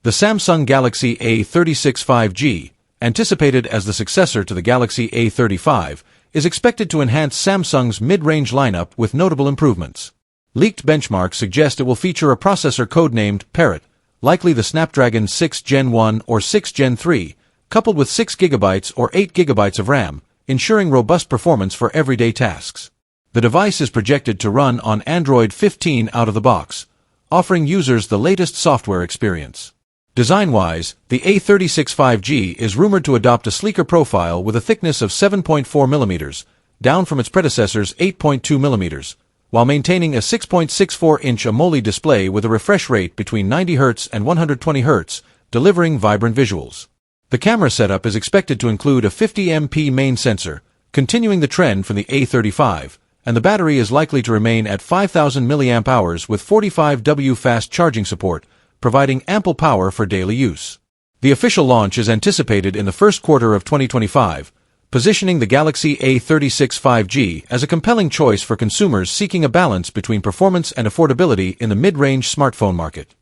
The Samsung Galaxy A36 5G, anticipated as the successor to the Galaxy A35, is expected to enhance Samsung's mid-range lineup with notable improvements. Leaked benchmarks suggest it will feature a processor codenamed Parrot, likely the Snapdragon 6 Gen 1 or 6 Gen 3, coupled with 6GB or 8GB of RAM, ensuring robust performance for everyday tasks. The device is projected to run on Android 15 out of the box, offering users the latest software experience. Design-wise, the A36 5G is rumored to adopt a sleeker profile with a thickness of 7.4mm, down from its predecessor's 8.2mm, while maintaining a 6.64-inch AMOLED display with a refresh rate between 90Hz and 120Hz, delivering vibrant visuals. The camera setup is expected to include a 50MP main sensor, continuing the trend from the A35, and the battery is likely to remain at 5,000 mAh with 45W fast charging support, providing ample power for daily use. The official launch is anticipated in the first quarter of 2025, positioning the Galaxy A36 5G as a compelling choice for consumers seeking a balance between performance and affordability in the mid-range smartphone market.